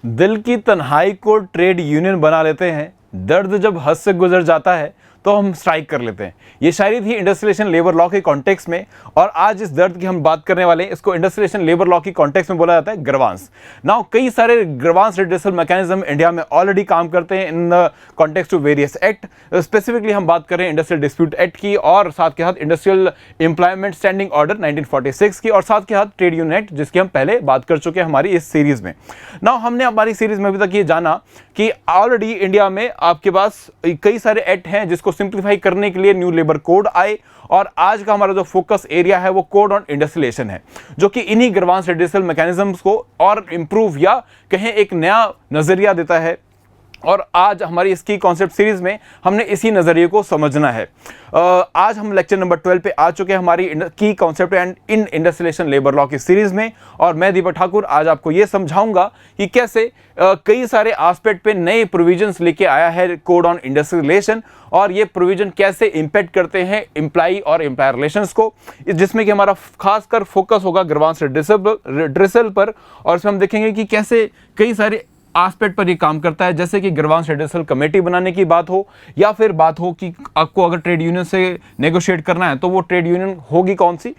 दिल की तन्हाई को ट्रेड यूनियन बना लेते हैं, दर्द जब हद से गुजर जाता है तो हम स्ट्राइक कर लेते हैं। ये शायरी थी इंडस्ट्रियलाइजेशन लेबर लॉ के कॉन्टेक्स्ट में, और आज इस दर्द की हम बात करने वाले हैं। इसको इंडस्ट्रियलाइजेशन लेबर लॉ की कॉन्टेक्स्ट में बोला जाता है ग्रीवांस। नाउ कई सारे ग्रीवांस रिड्रेसल मैकेनिज्म इंडिया में ऑलरेडी काम करते हैं in the context to various act. Specifically हम बात करें इंडस्ट्रियल डिस्प्यूट एक्ट की, और साथ के साथ इंडस्ट्रियल एम्प्लॉयमेंट स्टैंडिंग ऑर्डर 1946 की, और साथ के साथ ट्रेड यूनियन एक्ट जिसकी हम पहले बात कर चुके हैं हमारी इस सीरीज में। नाउ हमने हमारी सीरीज में अभी तक ये जाना कि ऑलरेडी इंडिया में आपके पास कई सारे एक्ट हैं जिसको सिंप्लीफाई करने के लिए न्यू लेबर कोड आए, और आज का हमारा जो फोकस एरिया है वो कोड ऑन इंडस्ट्रियलाइजेशन है, जो कि इन्हीं ग्रीवांस रिड्रेसल मैकेनिज्म्स को और इंप्रूव या कहें एक नया नजरिया देता है। और आज हमारी इसकी कॉन्सेप्ट सीरीज में हमने इसी नजरिए को समझना है। आज हम लेक्चर नंबर 12 पे आ चुके हैं हमारी की concept and in industrialization labour law की सीरीज में, और मैं दीपक ठाकुर आज आपको यह समझाऊंगा कि कैसे कई सारे एस्पेक्ट पे नए प्रोविजंस लेके आया है कोड ऑन इंडस्ट्रियलाइजेशन, और ये प्रोविजन कैसे इंपैक्ट करते हैं एम्प्लॉय और एम्प्लॉयर रिलेशंस को, जिसमें कि हमारा खासकर फोकस होगा ग्रीवांस रिड्रेसल पर। और इसमें हम देखेंगे कि कैसे कई सारे एस्पेक्ट पर ये काम करता है, जैसे कि ग्रीवांस रिड्रेसल कमेटी बनाने की बात हो, या फिर बात हो कि आपको अगर ट्रेड यूनियन से नेगोशिएट करना है तो वो ट्रेड यूनियन होगी कौन सी।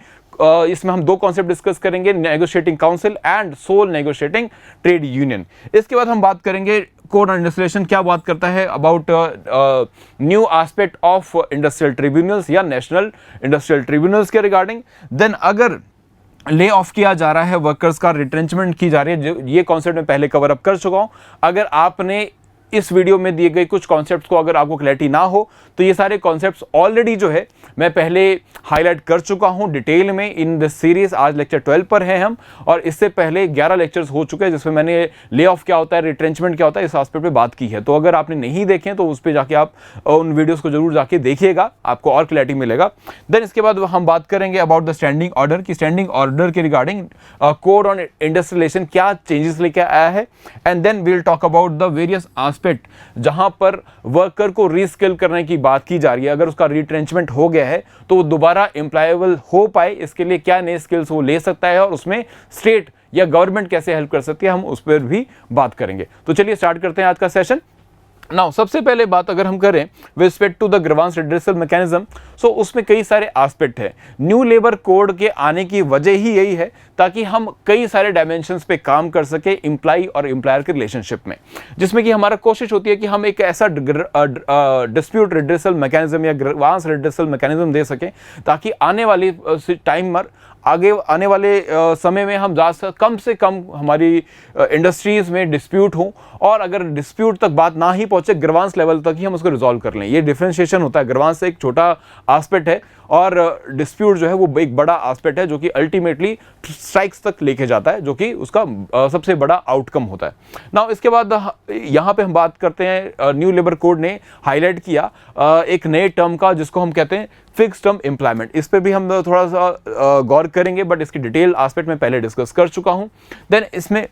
इसमें हम दो कॉन्सेप्ट डिस्कस करेंगे, negotiating council and sole negotiating trade union. इसके बाद हम बात करेंगे कोड ऑन इंडस्ट्रियलाइजेशन क्या बात करता है about new aspect of industrial tribunals या नेशनल इंडस्ट्रियल ट्रिब्यूनल्स के रिगार्डिंग। देन अगर ले ऑफ किया जा रहा है वर्कर्स का, रिट्रेंचमेंट की जा रही है, जो ये कॉन्सेप्ट मैं पहले कवर अप कर चुका हूं। अगर आपने इस वीडियो में दिए गए कुछ कॉन्सेप्ट्स को अगर आपको क्लैरिटी ना हो तो ये सारे कॉन्सेप्ट्स ऑलरेडी जो है मैं पहले हाईलाइट कर चुका हूं डिटेल में इन दिस सीरीज। आज लेक्चर 12 पर हैं हम, और इससे पहले 11 लेक्चर्स हो चुके हैं जिसमें मैंने ले ऑफ क्या होता है, रिट्रेंचमेंट क्या होता है, इस एस्पेक्ट पे बात की है। तो अगर आपने नहीं देखे तो उस पर जाके आप उन वीडियोज़ को जरूर जाके देखिएगा, आपको और क्लैरिटी मिलेगा। देन इसके बाद हम बात करेंगे अबाउट द स्टैंडिंग ऑर्डर की, स्टैंडिंग ऑर्डर के रिगार्डिंग कोड ऑन इंडस्ट्रियलाइजेशन क्या चेंजेस लेके आया है। And then we will talk about the various aspect जहां पर वर्कर को रीस्किल करने की बात की जा रही है। अगर उसका रिट्रेंचमेंट हो गया है तो वो दोबारा एम्प्लॉयबल हो पाए, इसके लिए क्या नए स्किल्स वो ले सकता है, और उसमें स्टेट या गवर्नमेंट कैसे हेल्प कर सकती है, हम उस पर भी बात करेंगे। तो चलिए स्टार्ट करते हैं आज का सेशन। नाउ सबसे पहले बात अगर हम करें with respect to the grievance redressal mechanism, so उसमें कई सारे एस्पेक्ट है। न्यू लेबर कोड के आने की वजह ही यही है ताकि हम कई सारे डायमेंशंस पे काम कर सके एम्प्लॉय और एम्प्लॉयर के रिलेशनशिप में, जिसमें कि हमारा कोशिश होती है कि हम एक ऐसा डिस्प्यूट रिड्रेसल मैकेनिज्म या ग्रीवांस रिड्रेसल मैकेनिज्म दे सकें ताकि आने वाली टाइम पर आगे आने वाले समय में हम कम से कम हमारी इंडस्ट्रीज में डिस्प्यूट हो, और अगर डिस्प्यूट तक बात ना ही पहुंचे ग्रीवांस लेवल तक ही हम उसको रिजॉल्व कर लें। ये डिफरेंशिएशन होता है, ग्रीवांस एक छोटा एस्पेक्ट है और डिस्प्यूट जो है वो एक बड़ा एस्पेक्ट है जो कि अल्टीमेटली स्ट्राइक्स तक लेके जाता है, जो कि उसका सबसे बड़ा आउटकम होता है। नाउ इसके बाद यहाँ पे हम बात करते हैं, न्यू लेबर कोड ने हाईलाइट किया एक नए टर्म का जिसको हम कहते हैं फिक्स टर्म एम्प्लॉयमेंट। इस पे भी हम थोड़ा सा गौर करेंगे, बट इसकी डिटेल एस्पेक्ट में पहले डिस्कस कर चुका हूँ। देन इसमें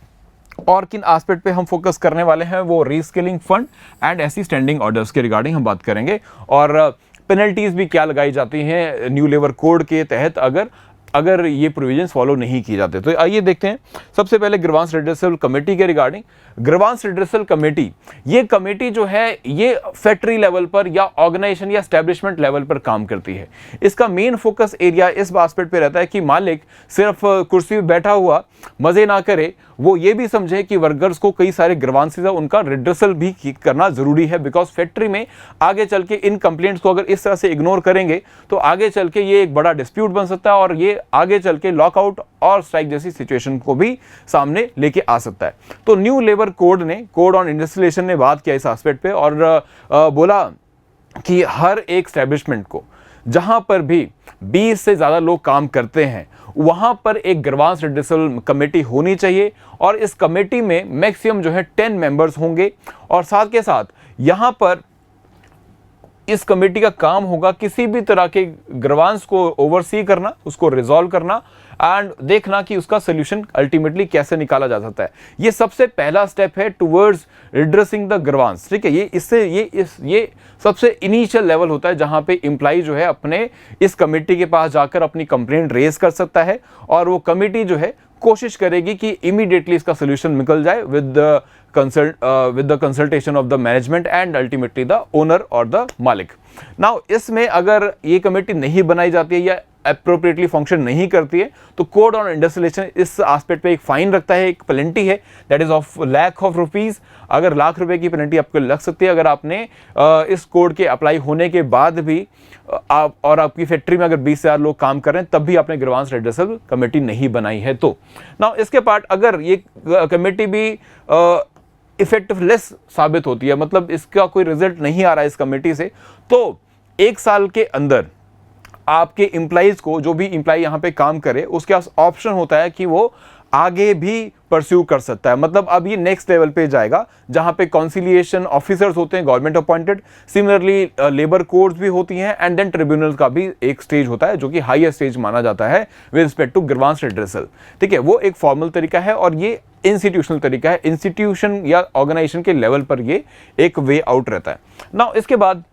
और किन एस्पेक्ट पे हम फोकस करने वाले हैं वो रीस्किलिंग फंड एंड ऐसी स्टैंडिंग ऑर्डर्स के रिगार्डिंग हम बात करेंगे, और पेनल्टीज भी क्या लगाई जाती हैं न्यू लेबर कोड के तहत अगर ये प्रोविजंस फॉलो नहीं किए जाते। तो आइए देखते हैं सबसे पहले ग्रीवांस रिड्रेसल कमेटी के रिगार्डिंग। ग्रीवांस रिड्रेसल कमेटी, ये कमेटी जो है ये फैक्ट्री लेवल पर या ऑर्गेनाइजेशन या एस्टैब्लिशमेंट लेवल पर काम करती है। इसका मेन फोकस एरिया इस एस्पेक्ट पे रहता है कि मालिक सिर्फ कुर्सी पे बैठा हुआ मजे ना करे, वो ये भी समझे कि वर्कर्स को कई सारे ग्रीवांसेस है उनका रिड्रेसल भी करना जरूरी है, बिकॉज फैक्ट्री में आगे चल के इन कंप्लेंट्स को अगर इस तरह से इग्नोर करेंगे तो आगे चल के ये एक बड़ा डिस्प्यूट बन सकता है, और ये आगे चल के लॉकआउट और स्ट्राइक जैसी सिचुएशन को भी सामने लेके आ सकता है। तो न्यू लेबर कोड ने, कोड ऑन इंडस्ट्रियलाइजेशन ने बात किया इस एस्पेक्ट पे, और बोला कि हर एक एस्टैब्लिशमेंट को जहां पर भी 20 से ज्यादा लोग काम करते हैं वहां पर एक ग्रीवांस रिड्रेसल कमेटी होनी चाहिए, और इस कमेटी में मैक्सिमम जो है 10 मेंबर्स होंगे, और साथ के साथ यहां पर इस कमेटी का काम होगा किसी भी तरह के ग्रीवांस को ओवरसी करना, उसको रिजॉल्व करना एंड देखना कि उसका सोल्यूशन अल्टीमेटली कैसे निकाला जा सकता है। ये सबसे पहला स्टेप है टुवर्ड्स रिड्रेसिंग द ग्रीवांस, ठीक है। ये सबसे इनिशियल लेवल होता है जहां पे एम्प्लॉय जो है अपने इस कमेटी के पास जाकर अपनी कंप्लेंट रेज कर सकता है, और वो कमेटी जो है कोशिश करेगी कि इमीडिएटली इसका सोल्यूशन निकल जाए with the consultation of the management and ultimately the owner और द मालिक। नाउ इसमें अगर ये कमेटी नहीं बनाई जाती है या अप्रोप्रिएटली फंक्शन नहीं करती है तो कोड ऑन इंडस्ट्रियलाइजेशन इस एस्पेक्ट पे एक फाइन रखता है, एक पेनल्टी है, दैट इज ऑफ ₹1,00,000। अगर ₹1,00,000 की पेनल्टी आपको लग सकती है अगर आपने इस कोड के अप्लाई होने के बाद भी और आपकी फैक्ट्री में अगर 20,000 लोग काम कर रहे हैं तब भी आपने ग्रीवांस रेड्रेसल कमेटी नहीं बनाई है तो। नाउ इसके पार्ट अगर ये कमेटी भी इफेक्टिवलेस साबित होती है, मतलब इसका कोई रिजल्ट नहीं आ रहा है इस कमेटी से, तो 1 साल के अंदर आपके एम्प्लॉइज को, जो भी एम्प्लॉय यहाँ पे काम करे, उसके पास ऑप्शन होता है कि वो आगे भी परस्यू कर सकता है। मतलब अब ये नेक्स्ट लेवल पे जाएगा जहां पे कॉन्सिलिएशन ऑफिसर्स होते हैं government appointed, similarly labour courts भी होती हैं एंड देन ट्रिब्यूनल का भी एक स्टेज होता है जो कि हाईएस्ट स्टेज माना जाता है with respect to grievance redressal. ठीक है, वो एक फॉर्मल तरीका है और ये इंस्टीट्यूशनल तरीका है, इंस्टीट्यूशन या ऑर्गेनाइजेशन के लेवल पर ये एक वे आउट रहता है। नाउ इसके बाद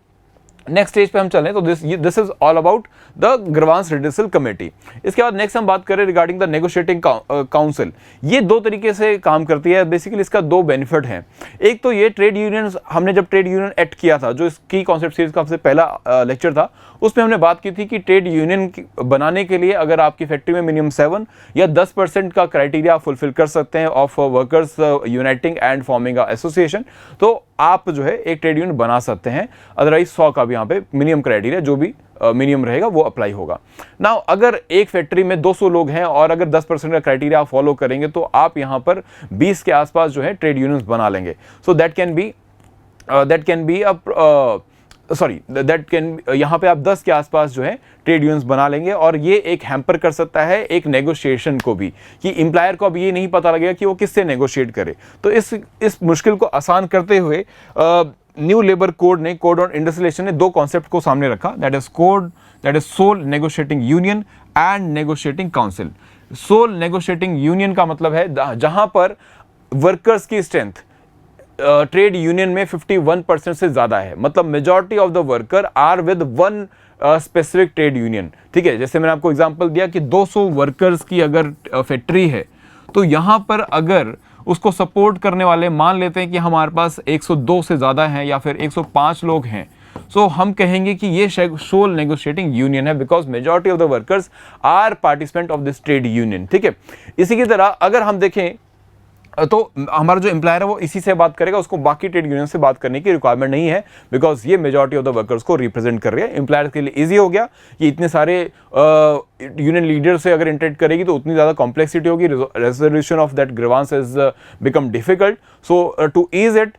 नेक्स्ट स्टेज पे हम चलें तो this is all about the grievance redressal committee. इसके बाद नेक्स्ट हम बात करें रिगार्डिंग द नेगोशिएटिंग काउंसिल। ये 2 तरीके से काम करती है, बेसिकली इसका 2 बेनिफिट हैं। एक तो ये ट्रेड यूनियंस, हमने जब ट्रेड यूनियन एक्ट किया था, जो इसकी कॉन्सेप्ट सीरीज का सबसे पहला लेक्चर था, उसमें हमने बात की थी कि ट्रेड यूनियन बनाने के लिए अगर आपकी फैक्ट्री में मिनिमम 7 या 10% का क्राइटेरिया फुलफिल कर सकते हैं of workers uniting and forming association, तो आप जो है एक ट्रेड यूनियन बना सकते हैं। अदरवाइज 100 का भी यहाँ पे मिनिमम क्राइटेरिया जो भी मिनिमम रहेगा वो अप्लाई होगा। नाउ अगर एक फैक्ट्री में 200 लोग हैं और अगर 10% का क्राइटेरिया आप फॉलो करेंगे तो आप यहाँ पर 20 के आसपास जो है ट्रेड यूनियंस बना लेंगे। सो दैट कैन यहाँ पे आप 10 के आसपास जो है ट्रेड यूनियंस बना लेंगे और ये एक हैम्पर कर सकता है एक नेगोशिएशन को भी, कि एम्प्लॉयर को अब ये नहीं पता लगेगा कि वो किससे नेगोशिएट करे। तो इस मुश्किल को आसान करते हुए न्यू लेबर कोड ने, कोड ऑन इंडस्ट्रियलाइजेशन ने 2 कॉन्सेप्ट को सामने रखा, that is sole negotiating union and negotiating council. Sole negotiating union का मतलब है जहां पर वर्कर्स की स्ट्रेंथ ट्रेड यूनियन में 51% से ज्यादा है, मतलब majority of the worker are with one specific trade union. ठीक है, जैसे मैंने आपको एग्जांपल दिया कि 200 वर्कर्स की अगर फैक्ट्री है तो यहां पर अगर उसको सपोर्ट करने वाले मान लेते हैं कि हमारे पास 102 से ज़्यादा हैं या फिर 105 लोग हैं, सो हम कहेंगे कि ये सोल नेगोशिएटिंग यूनियन है because majority of the workers are participant of this trade union. ठीक है, इसी की तरह अगर हम देखें तो हमारा जो एम्प्लॉयर है वो इसी से बात करेगा, उसको बाकी ट्रेड यूनियन से बात करने की रिक्वायरमेंट नहीं है बिकॉज ये मेजॉरिटी ऑफ द वर्कर्स को रिप्रेजेंट कर रही है। एम्प्लॉयर के लिए इजी हो गया कि इतने सारे यूनियन लीडर से अगर इंटरेक्ट करेगी तो उतनी ज़्यादा कॉम्प्लेक्सिटी होगी, resolution of that grievance is become difficult. So to ease it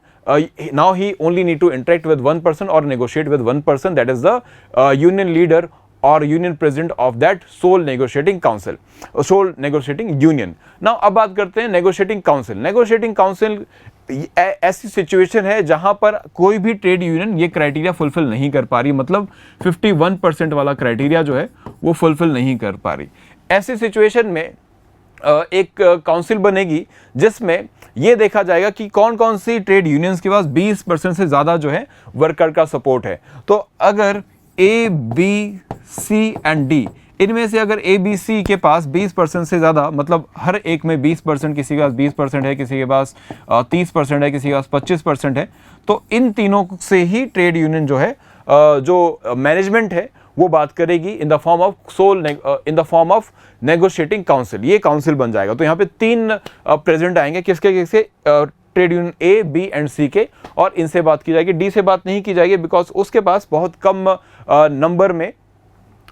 now he only need to interact with one person or negotiate with one person, that is the union leader or union president of that sole negotiating council, sole negotiating union. Now अब बात करते हैं negotiating council. Negotiating council ऐसी situation है जहां पर कोई भी ट्रेड यूनियन ये क्राइटेरिया फुलफिल नहीं कर पा रही, मतलब 51% वाला क्राइटेरिया जो है वो फुलफिल नहीं कर पा रही। ऐसी सिचुएशन में एक काउंसिल बनेगी जिसमें ये देखा जाएगा कि कौन कौन सी ट्रेड यूनियंस के पास 20% से ज़्यादा जो है वर्कर का सपोर्ट है। तो अगर ए, बी, सी एंड डी, इनमें से अगर ए, बी, सी के पास 20% से ज़्यादा, मतलब हर एक में 20%, किसी के पास 20% है, किसी के पास 30% है, किसी के पास 25% है, तो इन तीनों से ही ट्रेड यूनियन जो है, जो मैनेजमेंट है वो बात करेगी in the form of negotiating council. ये काउंसिल बन जाएगा। तो यहाँ पे 3 प्रेसिडेंट आएंगे, किसके trade union A, B and C के, और इनसे बात की जाएगी। डी से बात नहीं की जाएगी बिकॉज उसके पास बहुत कम नंबर में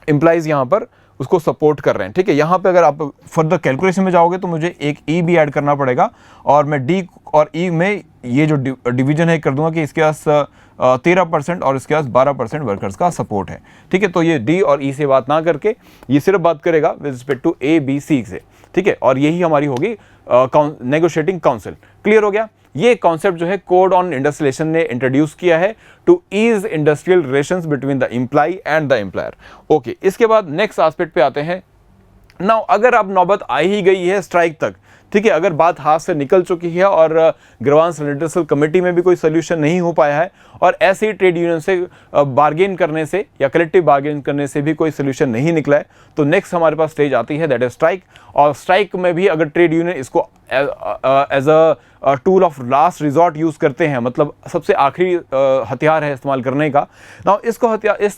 एम्प्लॉइज यहाँ पर उसको सपोर्ट कर रहे हैं। ठीक है, यहाँ पे अगर आप फर्दर कैलकुलेशन में जाओगे तो मुझे एक ई भी ऐड करना पड़ेगा और मैं डी और ई में ये जो डिवीजन है कर दूंगा कि इसके पास 13% और इसके पास 12% वर्कर्स का सपोर्ट है। ठीक है, तो ये डी और ई से बात ना करके ये सिर्फ बात करेगा with respect to A, B, C से। ठीक है, और यही हमारी होगी नेगोशिएटिंग काउंसिल। क्लियर हो गया? ये कॉन्सेप्ट जो है कोड ऑन इंडस्ट्रियलाइजेशन ने इंट्रोड्यूस किया है to ease industrial relations between the employee and the employer. Okay, इसके बाद नेक्स्ट एस्पेक्ट पे आते हैं। नाउ अगर अब नौबत आ ही गई है स्ट्राइक तक, ठीक है। अगर बात हाथ से निकल चुकी है और ग्रीवांस रिड्रेसल कमेटी में भी कोई सोल्यूशन नहीं हो पाया है और ऐसे ही ट्रेड यूनियन से बार्गेन करने से या कलेक्टिव बार्गेन करने से भी कोई सोल्यूशन नहीं निकला है, तो नेक्स्ट हमारे पास स्टेज आती है, दैट इज स्ट्राइक। और स्ट्राइक में भी अगर ट्रेड यूनियन इसको as a tool of last resort use करते हैं, मतलब सबसे आखिरी हथियार है इस्तेमाल करने का। ना इस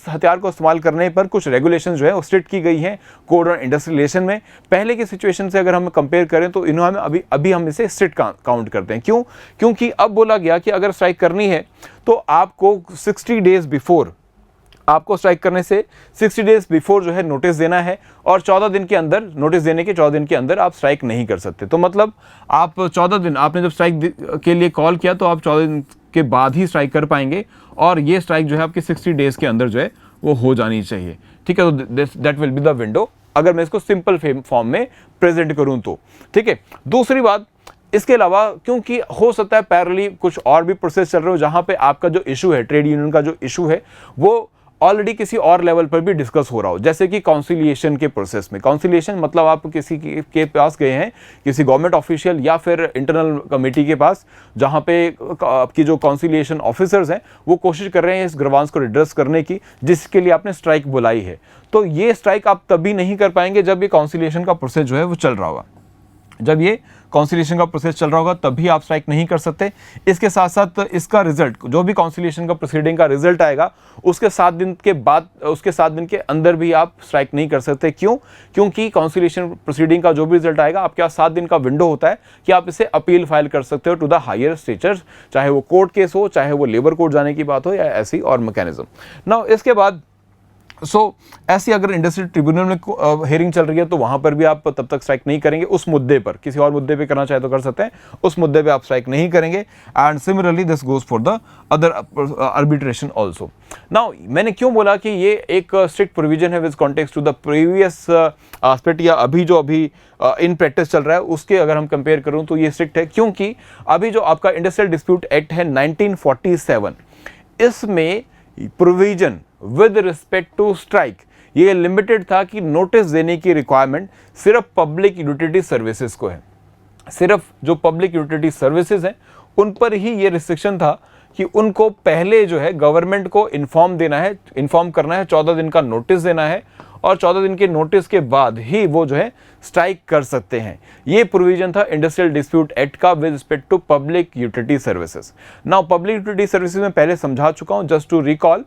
हथियार को इस्तेमाल करने पर कुछ रेगुलेशन जो है वो स्ट्रिक्ट की गई हैं कोड ऑन इंडस्ट्रियल रिलेशन में। पहले की सिचुएशन से अगर हम कंपेयर करें तो इन्होंने अभी हम इसे स्ट्रिक्ट काउंट करते हैं। क्यों? क्योंकि अब बोला गया कि अगर स्ट्राइक करनी है तो आपको 60 डेज बिफोर, आपको स्ट्राइक करने से 60 डेज बिफोर जो है नोटिस देना है और 14 दिन के अंदर, नोटिस देने के 14 दिन के अंदर आप स्ट्राइक नहीं कर सकते। तो मतलब आप 14 दिन, आपने जब स्ट्राइक के लिए कॉल किया तो आप 14 दिन के बाद ही स्ट्राइक कर पाएंगे और ये स्ट्राइक जो है आपके 60 डेज के अंदर जो है वो हो जानी चाहिए। ठीक है, तो that will be the window, अगर मैं इसको सिंपल फॉर्म में प्रेजेंट करूँ तो। ठीक है, दूसरी बात, इसके अलावा क्योंकि हो सकता है पैरेलली कुछ और भी प्रोसेस चल रहे हो जहां पे आपका जो इशू है, ट्रेड यूनियन का जो इशू है, वो ऑलरेडी किसी और लेवल पर भी डिस्कस हो रहा हो, जैसे कि काउंसिलिएशन के प्रोसेस में। काउंसिलिएशन मतलब आप किसी के पास गए हैं, किसी गवर्नमेंट ऑफिशियल या फिर इंटरनल कमेटी के पास, जहां पे आपकी जो काउंसिलिएशन ऑफिसर्स हैं वो कोशिश कर रहे हैं इस ग्रीवांस को रिड्रेस करने की, जिसके लिए आपने स्ट्राइक बुलाई है। तो ये स्ट्राइक आप तभी नहीं कर पाएंगे जब ये काउंसिलिएशन का प्रोसेस जो है वो चल रहा होगा। जब ये काउंसिलिएशन का प्रोसेस चल रहा होगा तभी आप स्ट्राइक नहीं कर सकते। इसके साथ साथ इसका रिजल्ट, जो भी काउंसिलिएशन का प्रोसीडिंग का रिजल्ट आएगा उसके 7 दिन के बाद, उसके 7 दिन के अंदर भी आप स्ट्राइक नहीं कर सकते। क्यों? क्योंकि काउंसिलिएशन प्रोसीडिंग का जो भी रिजल्ट आएगा, आपके पास 7 दिन का विंडो होता है कि आप इसे अपील फाइल कर सकते हो टू द हायर स्टेचर्स, चाहे वो कोर्ट केस हो, चाहे वो लेबर कोर्ट जाने की बात हो या ऐसी और मैकेनिज्म। नाउ इसके बाद ऐसी अगर इंडस्ट्रियल ट्रिब्यूनल में हेयरिंग चल रही है तो वहां पर भी आप तब तक स्ट्राइक नहीं करेंगे उस मुद्दे पर। किसी और मुद्दे पे करना चाहे तो कर सकते हैं, उस मुद्दे पे आप स्ट्राइक नहीं करेंगे। And similarly this goes for the other arbitration also. Now मैंने क्यों बोला कि ये एक स्ट्रिक्ट प्रोविजन है with context to the previous aspect, या अभी इन प्रैक्टिस चल रहा है उसके अगर हम कंपेयर करूं तो ये स्ट्रिक्ट है, क्योंकि अभी जो आपका इंडस्ट्रियल डिस्प्यूट एक्ट है 1947, इसमें provision with respect to strike ये लिमिटेड था कि नोटिस देने की रिक्वायरमेंट सिर्फ पब्लिक यूटिलिटी सर्विसेज को है। सिर्फ जो पब्लिक यूटिलिटी सर्विसेज हैं उन पर ही ये रिस्ट्रिक्शन था कि उनको पहले जो है गवर्नमेंट को इन्फॉर्म करना है, 14 दिन का नोटिस देना है और 14 दिन के नोटिस के बाद ही वो जो है स्ट्राइक कर सकते हैं। ये प्रोविजन था इंडस्ट्रियल डिस्प्यूट एक्ट का with respect to public utility services. Now public utility services में पहले समझा चुका हूं, जस्ट टू रिकॉल,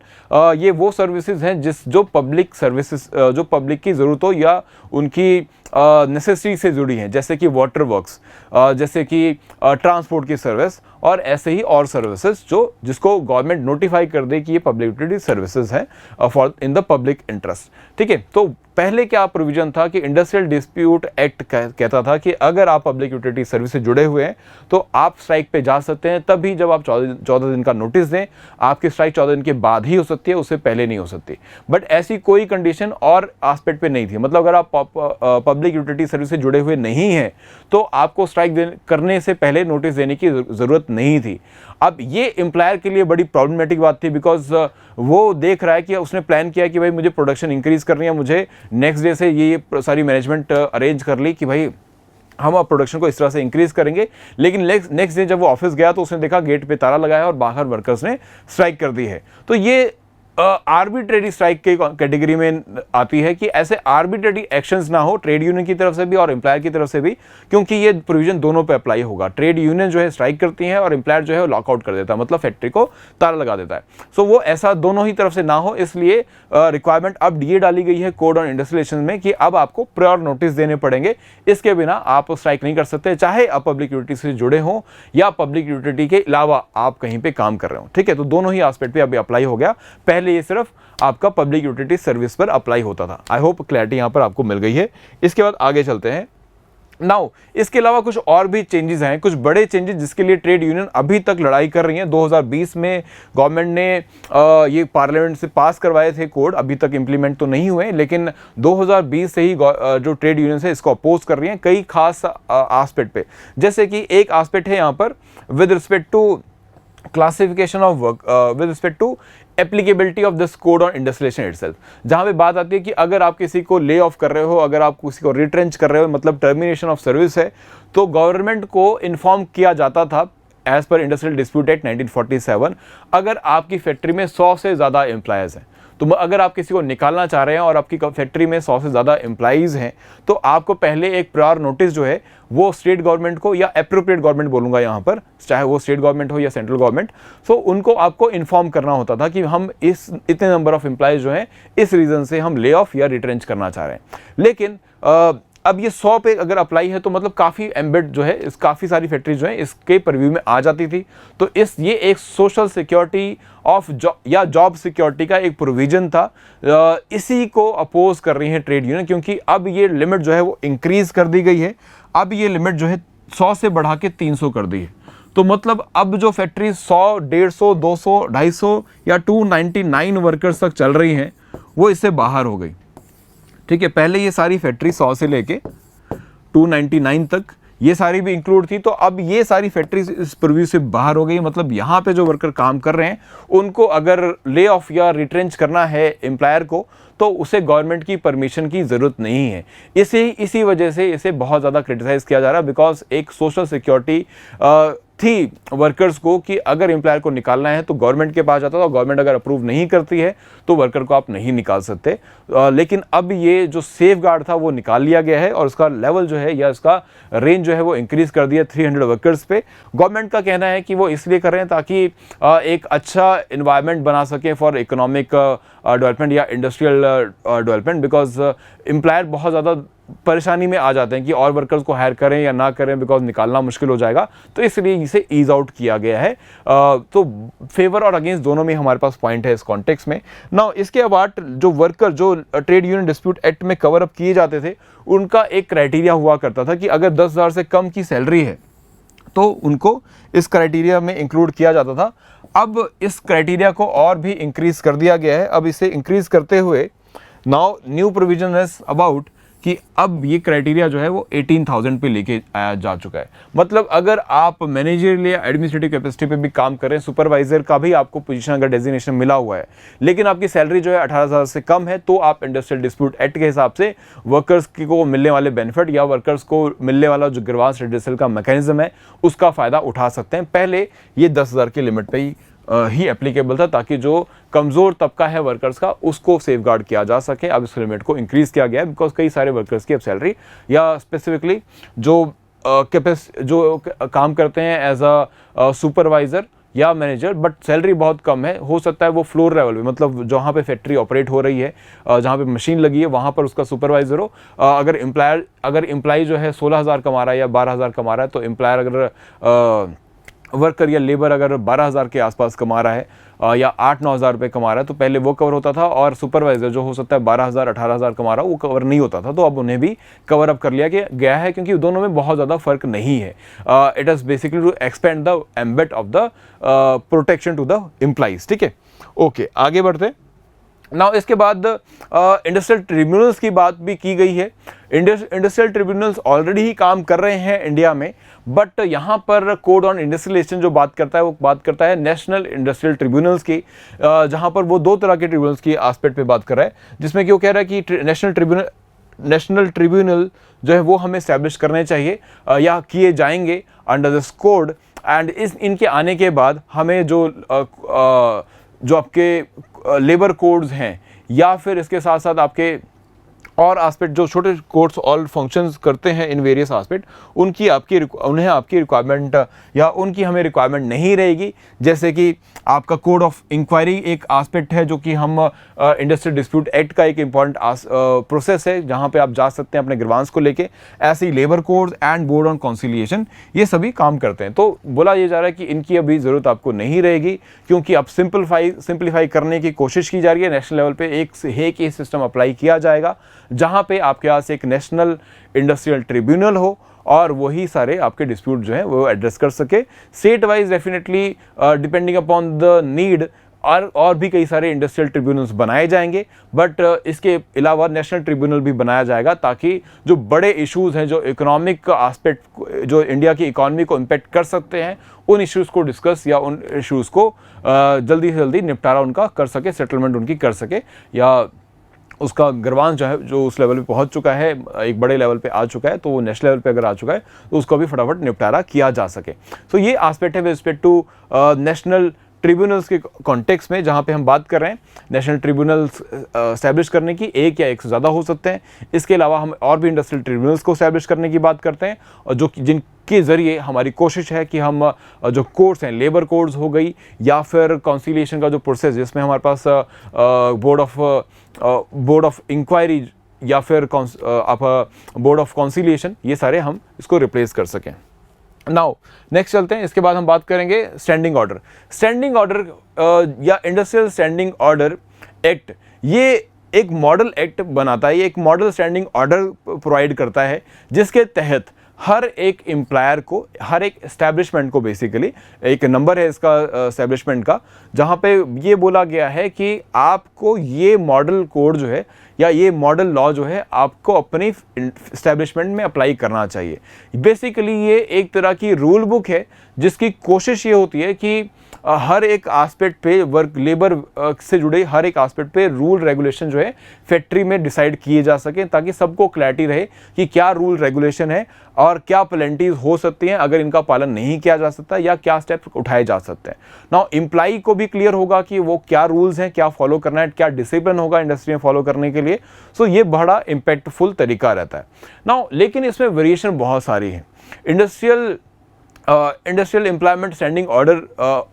ये वो सर्विसेज हैं जो पब्लिक सर्विसेज, जो पब्लिक की ज़रूरत हो या उनकी नेसेसिटी से जुड़ी हैं, जैसे कि वाटर वर्क्स, जैसे कि ट्रांसपोर्ट की सर्विस और ऐसे ही और सर्विसेज जिसको गवर्नमेंट नोटिफाई कर दे कि ये पब्लिक यूटिलिटी सर्विसेज हैं for in the public interest. ठीक है, तो पहले क्या प्रोविजन था कि इंडस्ट्रियल डिस्प्यूट एक्ट कहता था कि अगर आप पब्लिक यूटिलिटी सर्विस से जुड़े हुए हैं तो आप स्ट्राइक पे जा सकते हैं, तभी जब आप 14 दिन का नोटिस दें। आपकी स्ट्राइक 14 दिन के बाद ही हो सकती है, उससे पहले नहीं हो सकती। बट ऐसी कोई कंडीशन और एस्पेक्ट पे नहीं थी, मतलब अगर आप पब्लिक यूटिलिटी सर्विस से जुड़े हुए नहीं हैं तो आपको स्ट्राइक करने से पहले नोटिस देने की ज़रूरत नहीं थी। अब ये एम्प्लॉयर के लिए बड़ी प्रॉब्लमेटिक बात थी, बिकॉज वो देख रहा है कि उसने प्लान किया कि भाई मुझे प्रोडक्शन इंक्रीज करनी है, मुझे नेक्स्ट डे से ये सारी मैनेजमेंट अरेंज कर ली कि भाई हम अब प्रोडक्शन को इस तरह से इंक्रीज करेंगे। लेकिन नेक्स्ट डे जब वो ऑफिस गया तो उसने देखा गेट पे ताला लगाया और बाहर वर्कर्स ने स्ट्राइक कर दी है। तो ये आर्बिट्रेरी स्ट्राइक के कैटेगरी में आती है कि ऐसे आर्बिट्रेरी एक्शंस ना हो ट्रेड यूनियन की तरफ से भी और एम्प्लॉयर की तरफ से भी, क्योंकि ये प्रोविजन दोनों पे अप्लाई होगा। ट्रेड यूनियन जो है स्ट्राइक करती है और एम्प्लॉयर जो है लॉकआउट कर देता है, मतलब फैक्ट्री को ताला लगा देता है। सो वो ऐसा दोनों ही तरफ से ना हो, इसलिए रिक्वायरमेंट अब ये डाली गई है कोड ऑन इंडस्ट्रियल रिलेशंस में कि अब आपको प्रायर नोटिस देने पड़ेंगे, इसके बिना आप स्ट्राइक नहीं कर सकते, चाहे आप पब्लिक यूटिलिटी से जुड़े हों या पब्लिक यूटिलिटी के अलावा आप कहीं पे काम कर रहे हो। ठीक है, तो दोनों ही एस्पेक्ट पे अभी अप्लाई हो गया। पहले ये सिर्फ आपका पब्लिक यूटिलिटी सर्विस पर अप्लाई होता था। आई होप क्लैरिटी यहां पर आपको मिल गई है। इसके बाद आगे चलते हैं। नाउ इसके अलावा कुछ और भी चेंजेस हैं, कुछ बड़े चेंजेस जिसके लिए ट्रेड यूनियन अभी तक लड़ाई कर रही हैं। 2020 में गवर्नमेंट ने ये पार्लियामेंट से पास करवाए थे कोड, अभी तक इंप्लीमेंट तो नहीं हुए, लेकिन 2020 से ही जो ट्रेड यूनियन है इसको अपोज कर रही हैं कई खास एस्पेक्ट पे। जैसे कि एक एस्पेक्ट है यहाँ पर with respect to classification of work with respect to applicability of this code on industrialization itself, जहाँ पे बात आती है कि अगर आप किसी को ले ऑफ कर रहे हो, अगर आप किसी को रिट्रेंच कर रहे हो, मतलब टर्मिनेशन ऑफ सर्विस है, तो गवर्नमेंट को इन्फॉर्म किया जाता था as per industrial dispute act 1947, अगर आपकी फैक्ट्री में 100 से ज़्यादा एम्प्लॉयज़ हैं। तो अगर आप किसी को निकालना चाह रहे हैं और आपकी फैक्ट्री में 100 से ज़्यादा एम्प्लॉइज़ हैं, तो आपको पहले एक प्रायर नोटिस जो है वो स्टेट गवर्नमेंट को, या एप्रोप्रिएट गवर्नमेंट बोलूँगा यहाँ पर, चाहे वो स्टेट गवर्नमेंट हो या सेंट्रल गवर्नमेंट, सो उनको आपको इन्फॉर्म करना होता था कि हम इतने नंबर ऑफ एम्प्लॉइज़ जो हैं इस रीज़न से हम ले ऑफ या रिट्रेंच करना चाह रहे हैं। लेकिन अब ये 100 पे अगर अप्लाई है तो मतलब काफ़ी एम्बेड जो है, इस काफ़ी सारी फैक्ट्रीज जो हैं इसके परव्यू में आ जाती थी। तो ये एक सोशल सिक्योरिटी ऑफ या जॉब सिक्योरिटी का एक प्रोविज़न था। इसी को अपोज कर रही हैं ट्रेड यूनियन, क्योंकि अब ये लिमिट जो है वो इंक्रीज़ कर दी गई है। अब ये लिमिट जो है 100 से बढ़ा के 300 कर दी है। तो मतलब अब जो फैक्ट्री 100, 150, 200, 250 या 299 वर्कर्स तक चल रही हैं वो इससे बाहर हो गई। ठीक है, पहले ये सारी फैक्ट्री 100 से लेके 299 तक ये सारी भी इंक्लूड थी, तो अब ये सारी फैक्ट्री इस प्रीव्यू से बाहर हो गई। मतलब यहाँ पे जो वर्कर काम कर रहे हैं उनको अगर ले ऑफ या रिट्रेंच करना है एम्प्लॉयर को, तो उसे गवर्नमेंट की परमिशन की ज़रूरत नहीं है। इसी वजह से इसे बहुत ज़्यादा क्रिटिसाइज़ किया जा रहा है, बिकॉज एक सोशल सिक्योरिटी थी वर्कर्स को कि अगर एम्प्लॉयर को निकालना है तो गवर्नमेंट के पास जाता था, गवर्नमेंट अगर अप्रूव नहीं करती है तो वर्कर को आप नहीं निकाल सकते। लेकिन अब ये जो सेफ गार्ड था वो निकाल लिया गया है और उसका लेवल जो है या उसका रेंज जो है वो इंक्रीज़ कर दिया 300 वर्कर्स पे। गवर्नमेंट का कहना है कि वो इसलिए कर रहे हैं ताकि एक अच्छा इन्वायरमेंट बना सके फॉर इकोनॉमिक डेवलपमेंट या इंडस्ट्रियल डेवलपमेंट, बिकॉज एम्प्लॉयर बहुत ज़्यादा परेशानी में आ जाते हैं कि और वर्कर्स को हायर करें या ना करें, बिकॉज निकालना मुश्किल हो जाएगा। तो इसलिए इसे ईज आउट किया गया है। तो फेवर और अगेंस्ट दोनों में हमारे पास पॉइंट है इस कॉन्टेक्स्ट में। नाउ इसके बाद जो वर्कर जो ट्रेड यूनियन डिस्प्यूट एक्ट में कवर अप किए जाते थे, उनका एक क्राइटेरिया हुआ करता था कि अगर 10,000 से कम की सैलरी है तो उनको इस क्राइटेरिया में इंक्लूड किया जाता था। अब इस क्राइटेरिया को और भी इंक्रीज कर दिया गया है। अब इसे इंक्रीज करते हुए now new provision is about कि अब ये क्राइटेरिया जो है वो 18,000 पे लेके आया जा चुका है। मतलब अगर आप मैनेजरियल या एडमिनिस्ट्रेटिव कैपेसिटी पे भी काम करें, सुपरवाइजर का भी आपको पोजीशन अगर डेजिग्नेशन मिला हुआ है, लेकिन आपकी सैलरी जो है 18,000 से कम है, तो आप इंडस्ट्रियल डिस्प्यूट एक्ट के हिसाब से वर्कर्स को मिलने वाले बेनिफिट या वर्कर्स को मिलने वाला जो ग्रीवांस रिड्रेसल का मैकेनिज्म है उसका फ़ायदा उठा सकते हैं। पहले ये 10,000 की लिमिट पर ही एप्लीकेबल था, ताकि जो कमज़ोर तबका है वर्कर्स का उसको सेफ गार्ड किया जा सके। अब इस लिमिट को इंक्रीज़ किया गया है, बिकॉज कई सारे वर्कर्स की अब सैलरी या स्पेसिफिकली जो काम करते हैं एज अ सुपरवाइज़र या मैनेजर, बट सैलरी बहुत कम है। हो सकता है वो फ्लोर लेवल पे, मतलब जहाँ पे फैक्ट्री ऑपरेट हो रही है, जहाँ पे मशीन लगी है, वहाँ पर उसका सुपरवाइज़र हो। अगर एम्प्लॉय जो है 16,000 कमा रहा है या 12,000 कमा रहा है, तो एम्प्लॉयर अगर वर्कर या लेबर अगर 12,000 के आसपास कमा रहा है या 8-9 हज़ार रुपये कमा रहा है, तो पहले वो कवर होता था, और सुपरवाइज़र जो हो सकता है 12,000 18,000 कमा रहा है वो कवर नहीं होता था। तो अब उन्हें भी कवर अप कर लिया गया है, क्योंकि दोनों में बहुत ज़्यादा फर्क नहीं है। It is basically to expand the ambit of the protection to the employees. ठीक है, ओके, आगे बढ़ते। नाउ इसके बाद इंडस्ट्रियल ट्रिब्यूनल्स की बात भी की गई है। इंडस्ट्रियल ट्रिब्यूनल्स ऑलरेडी ही काम कर रहे हैं इंडिया में, बट यहाँ पर कोड ऑन इंडस्ट्रियलाइजेशन जो बात करता है वो बात करता है नेशनल इंडस्ट्रियल ट्रिब्यूनल्स की, जहाँ पर वो 2 तरह के ट्रिब्यूनल्स की एस्पेक्ट पे बात कर रहा है, जिसमें कि वो कह रहा है कि नेशनल ट्रिब्यूनल जो है वो हमें एस्टैब्लिश करने चाहिए या किए जाएंगे अंडर दिस कोड। एंड इनके आने के बाद हमें जो आपके लेबर कोड्स हैं या फिर इसके साथ साथ आपके और एस्पेक्ट जो छोटे कोड्स ऑल फंक्शंस करते हैं इन वेरियस एस्पेक्ट, उन्हें आपकी रिक्वायरमेंट या उनकी हमें रिक्वायरमेंट नहीं रहेगी। जैसे कि आपका कोड ऑफ इंक्वायरी एक एस्पेक्ट है जो कि हम इंडस्ट्रियल डिस्प्यूट एक्ट का एक इम्पॉर्टेंट प्रोसेस है, जहाँ पे आप जा सकते हैं अपने ग्रीवांस को लेके। ऐसे ही labour codes and board on conciliation ये सभी काम करते हैं। तो बोला ये जा रहा है कि इनकी अभी ज़रूरत आपको नहीं रहेगी, क्योंकि अब सिंप्लीफाई करने की कोशिश की जा रही है। नेशनल लेवल पे एक ही सिस्टम अप्लाई किया जाएगा, जहाँ पे आपके पास एक नेशनल इंडस्ट्रियल ट्रिब्यूनल हो और वही सारे आपके डिस्प्यूट जो है वो एड्रेस कर सके। State wise definitely depending upon the need और भी कई सारे इंडस्ट्रियल ट्रिब्यूनल्स बनाए जाएंगे, बट इसके अलावा नेशनल ट्रिब्यूनल भी बनाया जाएगा ताकि जो बड़े इश्यूज़ हैं, जो इकोनॉमिक आस्पेक्ट जो इंडिया की इकॉनमी को इम्पेक्ट कर सकते हैं, उन इश्यूज़ को डिस्कस या उन इश्यूज़ को जल्दी से जल्दी निपटारा उनका कर सके, सेटलमेंट उनकी कर सके, या उसका गर्वांश जो है जो उस लेवल पे पहुंच चुका है, एक बड़े लेवल पे आ चुका है, तो वो नेशनल लेवल पे अगर आ चुका है तो उसको भी फटाफट निपटारा किया जा सके। सो ये एस्पेक्ट है with respect to national tribunals के कॉन्टेक्स्ट में, जहाँ पे हम बात कर रहे हैं नेशनल ट्रिब्यूनल्स एस्टैब्लिश करने की, एक या एक से ज़्यादा हो सकते हैं। इसके अलावा हम और भी इंडस्ट्रियल ट्रिब्यूनल्स को एस्टैब्लिश करने की बात करते हैं, और जो जिनके ज़रिए हमारी कोशिश है कि हम जो कोर्ट्स हैं, लेबर कोर्ट्स हो गई या फिर कॉन्सिलिएशन का जो प्रोसेस जिसमें हमारे पास बोर्ड ऑफ इंक्वायरी या फिर आप बोर्ड ऑफ कॉन्सिलिएशन, ये सारे हम इसको रिप्लेस कर सकें। नाउ नेक्स्ट चलते हैं, इसके बाद हम बात करेंगे स्टैंडिंग ऑर्डर। स्टैंडिंग ऑर्डर या इंडस्ट्रियल स्टैंडिंग ऑर्डर एक्ट, ये एक मॉडल एक्ट बनाता है, ये एक मॉडल स्टैंडिंग ऑर्डर प्रोवाइड करता है, जिसके तहत हर एक एम्प्लॉयर को, हर एक एस्टैब्लिशमेंट को, बेसिकली एक नंबर है इसका एस्टैब्लिशमेंट का, जहाँ पे ये बोला गया है कि आपको ये मॉडल कोड जो है या ये मॉडल लॉ जो है आपको अपनी एस्टैब्लिशमेंट में अप्लाई करना चाहिए। बेसिकली ये एक तरह की रूल बुक है जिसकी कोशिश ये होती है कि हर एक एस्पेक्ट पे, वर्क लेबर से जुड़े हर एक एस्पेक्ट पे रूल रेगुलेशन जो है फैक्ट्री में डिसाइड किए जा सके, ताकि सबको क्लैरिटी रहे कि क्या रूल रेगुलेशन है और क्या पेनल्टीज हो सकती हैं अगर इनका पालन नहीं किया जा सकता, या क्या स्टेप उठाए जा सकते हैं। नाउ एम्प्लॉई को भी क्लियर होगा कि वो क्या रूल्स हैं, क्या फॉलो करना है, क्या डिसिप्लिन होगा इंडस्ट्री में फॉलो करने के लिए। सो ये बड़ा इम्पैक्टफुल तरीका रहता है। नाउ लेकिन इसमें वेरिएशन बहुत सारी है। Industrial employment standing order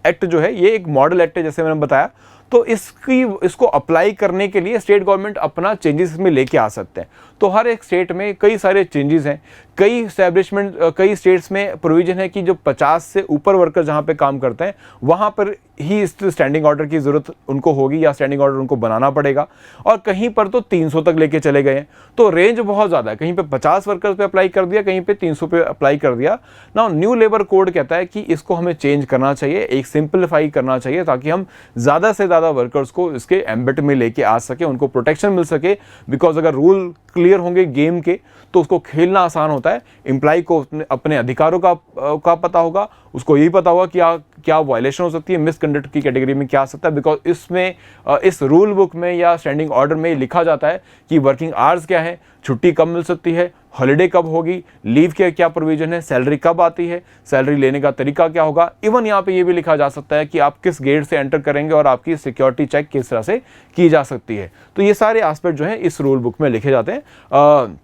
act जो है, ये एक मॉडल एक्ट है जैसे मैंने बताया, तो इसको अप्लाई करने के लिए स्टेट गवर्नमेंट अपना चेंजेस में लेके आ सकते हैं। तो हर एक स्टेट में कई सारे चेंजेस हैं, कई एस्टैब्लिशमेंट, कई स्टेट्स में प्रोविजन है कि जो 50 से ऊपर वर्कर जहाँ पे काम करते हैं वहाँ पर ही इस स्टैंडिंग ऑर्डर की ज़रूरत उनको होगी, या स्टैंडिंग ऑर्डर उनको बनाना पड़ेगा, और कहीं पर तो 300 तक लेके चले गए हैं। तो रेंज बहुत ज़्यादा है, कहीं पे 50 वर्कर्स पे अप्लाई कर दिया, कहीं पे 300 पे अप्लाई कर दिया। ना न्यू लेबर कोड कहता है कि इसको हमें चेंज करना चाहिए, एक सिंपलीफाई करना चाहिए, ताकि हम ज़्यादा से ज़्यादा वर्कर्स को इसके एम्बेट में लेके आ सके, उनको प्रोटेक्शन मिल सके। बिकॉज अगर रूल क्लियर होंगे गेम के तो उसको खेलना आसान होता है। एम्प्लॉय को अपने अधिकारों का पता होगा, उसको यही पता होगा कि क्या वायलेशन हो सकती है, मिसकंडक्ट की कैटेगरी में क्या आ सकता है। बिकॉज इसमें इस रूल बुक में या स्टैंडिंग ऑर्डर में लिखा जाता है कि वर्किंग आवर्स क्या है, छुट्टी कब मिल सकती है, हॉलिडे कब होगी, लीव के क्या प्रोविजन है, सैलरी कब आती है, सैलरी लेने का तरीका क्या होगा। इवन यहाँ पे ये भी लिखा जा सकता है कि आप किस गेट से एंटर करेंगे और आपकी सिक्योरिटी चेक किस तरह से की जा सकती है। तो ये सारे एस्पेक्ट जो है इस रूल बुक में लिखे जाते हैं।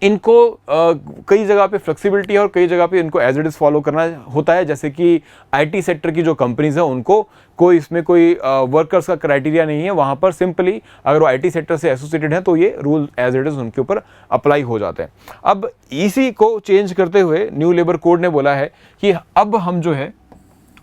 इनको कई जगह पे फ्लेक्सिबिलिटी है और कई जगह पे इनको एज इट इज़ फॉलो करना होता है। जैसे कि आईटी सेक्टर की जो कंपनीज हैं उनको इसमें कोई वर्कर्स का क्राइटेरिया नहीं है, वहाँ पर सिंपली अगर वो आईटी सेक्टर से एसोसिएटेड हैं तो ये रूल एज इट इज़ उनके ऊपर अप्लाई हो जाते हैं। अब इसी को चेंज करते हुए न्यू लेबर कोड ने बोला है कि अब हम जो है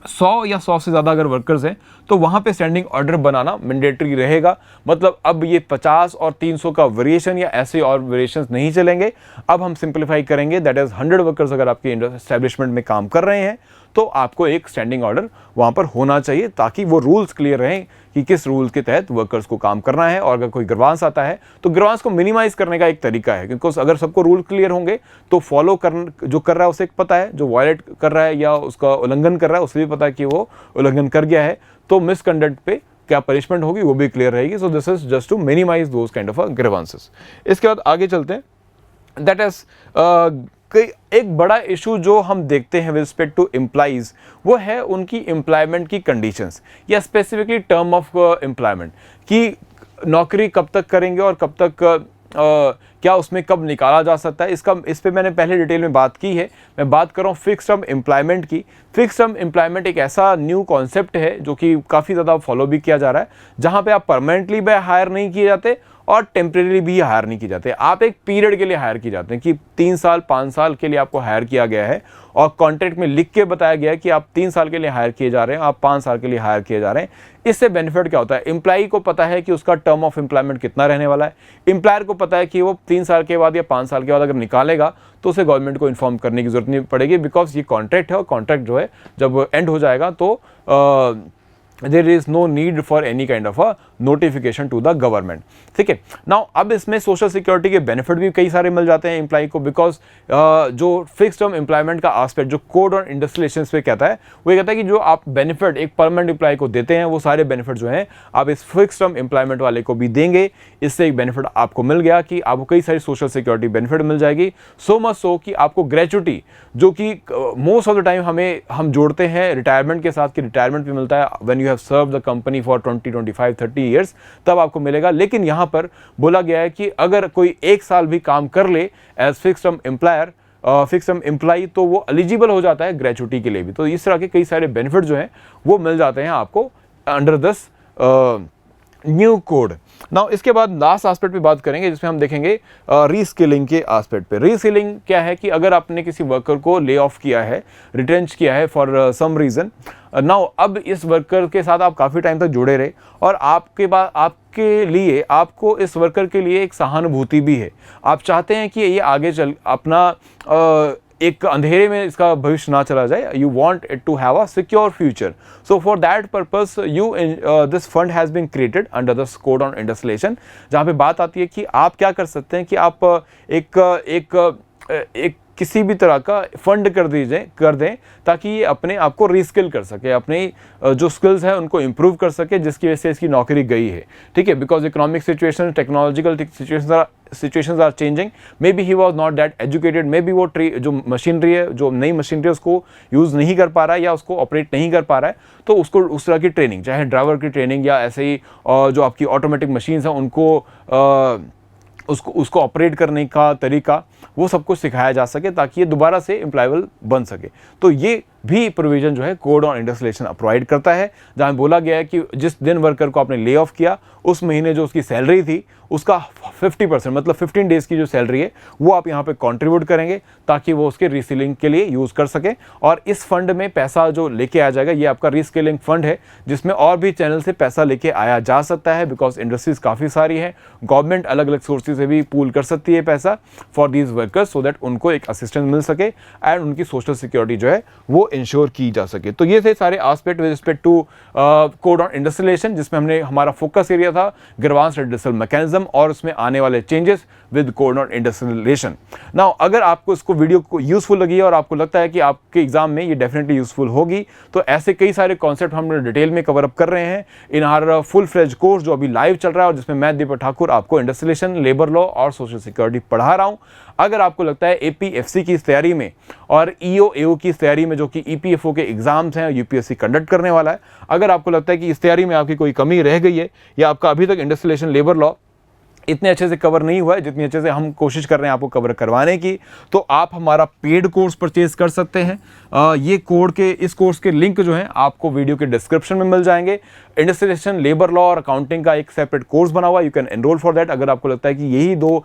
100 या 100 से ज़्यादा अगर वर्कर्स हैं तो वहाँ पे स्टैंडिंग ऑर्डर बनाना मैंडेटरी रहेगा। मतलब अब ये 50 और 300 का वेरिएशन या ऐसे और वेरिएशंस नहीं चलेंगे। अब हम सिंपलीफाई करेंगे, दैट इज़ 100 वर्कर्स अगर आपके एस्टैब्लिशमेंट में काम कर रहे हैं तो आपको एक स्टैंडिंग ऑर्डर वहाँ पर होना चाहिए, ताकि वो रूल्स क्लियर रहें कि किस रूल्स के तहत वर्कर्स को काम करना है। और अगर कोई ग्रीवांस आता है तो ग्रीवांस को मिनिमाइज करने का एक तरीका है, क्योंकि अगर सबको रूल क्लियर होंगे तो फॉलो जो कर रहा है उसे पता है, जो वायलेट कर रहा है या उसका उल्लंघन कर रहा है उसे भी पता है कि वो उल्लंघन कर गया है, तो मिसकंडक्ट पे क्या पनिशमेंट होगी वो भी क्लियर रहेगी। So this is just to minimize those kind of grievances. इसके बाद आगे चलते हैं, दैट इज एक बड़ा इशू जो हम देखते हैं विद रिस्पेक्ट टू एम्प्लॉइज, वो है उनकी एम्प्लॉयमेंट की कंडीशंस या स्पेसिफिकली टर्म ऑफ एम्प्लॉयमेंट, कि नौकरी कब तक करेंगे और कब तक क्या उसमें कब निकाला जा सकता है। इस पे मैंने पहले डिटेल में बात की है। मैं बात कर रहा हूँ फिक्स टर्म एम्प्लॉयमेंट की। फिक्स टर्म एम्प्लॉयमेंट एक ऐसा न्यू कॉन्सेप्ट है जो कि काफ़ी ज़्यादा फॉलो भी किया जा रहा है, जहाँ पे आप परमानेंटली भी हायर नहीं किए जाते और टेम्परेरी भी हायर नहीं किए जाते। आप एक पीरियड के लिए हायर किए जाते हैं कि 3 साल 5 साल के लिए आपको हायर किया गया है और कॉन्ट्रैक्ट में लिख के बताया गया है कि आप 3 साल के लिए हायर किए जा रहे हैं, आप 5 साल के लिए हायर किए जा रहे हैं। इससे बेनिफिट क्या होता है, एम्प्लॉई को पता है कि उसका टर्म ऑफ एम्प्लॉयमेंट कितना रहने वाला है, एम्प्लॉयर को पता है कि वो 3 साल के बाद या 5 साल के बाद अगर निकालेगा तो उसे गवर्नमेंट को इन्फॉर्म करने की जरूरत नहीं पड़ेगी, बिकॉज ये कॉन्ट्रैक्ट है और कॉन्ट्रैक्ट जो है जब एंड हो जाएगा तो there is no need for any kind of a notification to the government. ठीक है, नाउ अब इसमें सोशल सिक्योरिटी के बेनिफिट भी कई सारे मिल जाते हैं एम्प्लॉय को, बिकॉज जो फिक्स टर्म एम्प्लॉयमेंट का आस्पेक्ट जो कोड ऑन इंडस्ट्रियल रिलेशंस पे कहता है, वो ये कहता है कि जो आप बेनिफिट एक परमानेंट एम्प्लॉय को देते हैं, वो सारे बेनिफिट जो हैं आप इस फिक्स टर्म एम्प्लॉयमेंट वाले को भी देंगे। इससे एक बेनिफिट आपको मिल गया कि आपको कई सारी सोशल सिक्योरिटी बेनिफिट मिल जाएगी। सो मच सो कि आपको ग्रेचुटी, जो कि मोस्ट ऑफ द टाइम हम जोड़ते हैं रिटायरमेंट के साथ, कि रिटायरमेंट भी मिलता है when you have serve the company for 20, 25, 30 years, तब आपको मिलेगा। लेकिन यहाँ पर बोला गया है कि अगर कोई 1 साल भी काम कर ले as fix term employer, fix term employee, तो वो एलिजिबल हो जाता है ग्रेचुटी के लिए भी। तो इस तरह के कई सारे बेनिफिट जो हैं वो मिल जाते हैं आपको under this new code. Now इसके बाद लास्ट एस्पेक्ट पे बात करेंगे, जिसमें हम देखेंगे रीस्किलिंग के एस्पेक्ट पे। रीस्किलिंग क्या है कि अगर आपने किसी वर्कर को ले ऑफ किया है, रिटेंच किया है फॉर सम रीज़न, नाउ अब इस वर्कर के साथ आप काफ़ी टाइम तक जुड़े रहे और आपके लिए, आपको इस वर्कर के लिए एक सहानुभूति भी है। आप चाहते हैं कि ये आगे चल अपना एक अंधेरे में इसका भविष्य ना चला जाए। You want it to have a secure future. So for that purpose this fund has been created under the code on industrialization, जहाँ पे बात आती है कि आप क्या कर सकते हैं कि आप एक किसी भी तरह का फंड कर दें ताकि ये अपने आप को रीस्किल कर सके, अपने जो स्किल्स हैं उनको इम्प्रूव कर सके, जिसकी वजह से इसकी नौकरी गई है। ठीक है, because economic situation, technological situations are changing. Maybe he was not that educated, maybe वो जो मशीनरी है, जो नई मशीनरी है, उसको यूज़ नहीं कर पा रहा है या उसको ऑपरेट नहीं कर पा रहा है, तो उसको उस तरह की ट्रेनिंग, चाहे ड्राइवर की ट्रेनिंग या ऐसे ही जो आपकी ऑटोमेटिक मशीन्स हैं उनको उसको ऑपरेट करने का तरीका, वो सब कुछ सिखाया जा सके ताकि ये दोबारा से एम्प्लॉयबल बन सके। तो ये भी प्रोविजन जो है कोड ऑन इंडस्ट्रियलाइजेशन प्रोवाइड करता है, जहाँ बोला गया है कि जिस दिन वर्कर को आपने ले ऑफ किया, उस महीने जो उसकी सैलरी थी उसका 50%, मतलब 15 डेज़ की जो सैलरी है वो आप यहाँ पे कंट्रीब्यूट करेंगे ताकि वो उसके रीस्किलिंग के लिए यूज़ कर सके। और इस फंड में पैसा जो लेके आ जाएगा, ये आपका रीस्किलिंग फंड है, जिसमें और भी चैनल से पैसा लेके आया जा सकता है, बिकॉज इंडस्ट्रीज काफ़ी सारी हैं। गवर्नमेंट अलग अलग सोर्सेज से भी पूल कर सकती है पैसा for these workers, so that उनको एक असिस्टेंस मिल सके एंड उनकी सोशल सिक्योरिटी जो है वो इंश्योर की जा सके। तो ये थे सारे aspect with respect to code on industrialization, जिसमें हमने हमारा फोकस एरिया था ग्रीवांस रेड्रेसल मैकेनिज्म और उसमें आने वाले changes with code on industrialization. Now अगर आपको इसको वीडियो को यूजफुल लगी है और आपको लगता है कि आपके एग्जाम में ये डेफिनेटली यूजफुल होगी, तो ऐसे कई सारे कॉन्सेप्ट हम डिटेल में कवर अप कर रहे हैं in our full fledge course जो अभी लाइव चल रहा है और जिसमें मैं दीपक ठाकुर आपको इंडस्ट्रियलाइजेशन, लेबर लॉ और सोशल सिक्योरिटी पढ़ा रहा हूं। अगर आपको लगता है एपीएफसी की तैयारी में और ईओ की तैयारी में, जो कि ईपीएफओ के एग्जाम्स हैं, यूपीएससी कंडक्ट करने वाला है, अगर आपको लगता है कि इस तैयारी में आपकी कोई कमी रह गई है या आपका अभी तक इंडस्ट्रियलाइजेशन, लेबर लॉ इतने अच्छे से कवर नहीं हुआ है जितनी अच्छे से हम कोशिश कर रहे हैं आपको कवर करवाने की, तो आप हमारा पेड कोर्स परचेज कर सकते हैं। इस कोर्स के लिंक जो हैं आपको वीडियो के डिस्क्रिप्शन में मिल जाएंगे। इंडस्ट्रियलाइजेशन, लेबर लॉ और अकाउंटिंग का एक सेपरेट कोर्स बना हुआ है, you can enrol for that. अगर आपको लगता है कि यही दो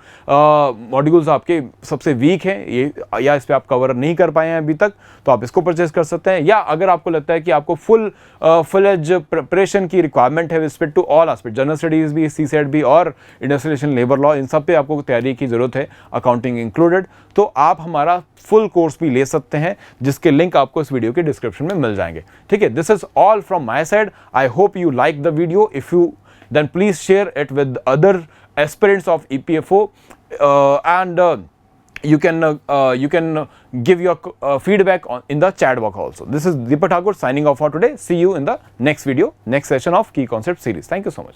मॉड्यूल्स आपके सबसे वीक हैं ये, या इस पर आप कवर नहीं कर पाए हैं अभी तक, तो आप इसको परचेज कर सकते हैं। या अगर आपको लगता है कि आपको फुल एज प्रिपरेशन की रिक्वायरमेंट है respect to all aspect, general studies भी, सीसेट भी और इंडस्ट्रियलाइजेशन, लेबर लॉ, इन सब पे आपको तैयारी की जरूरत है, अकाउंटिंग इंक्लूडेड, तो आप हमारा फुल कोर्स भी ले सकते हैं, जिसके लिंक आपको इस वीडियो के डिस्क्रिप्शन में मिल जाएंगे। ठीक है, this is all from my side. I hope you like the video. If you then please share it with other aspirants of EPFO and you can give your feedback in the chat box also. This is Deepak Thakur signing off for today. See you in the next video, next session of Key Concept series. Thank you so much.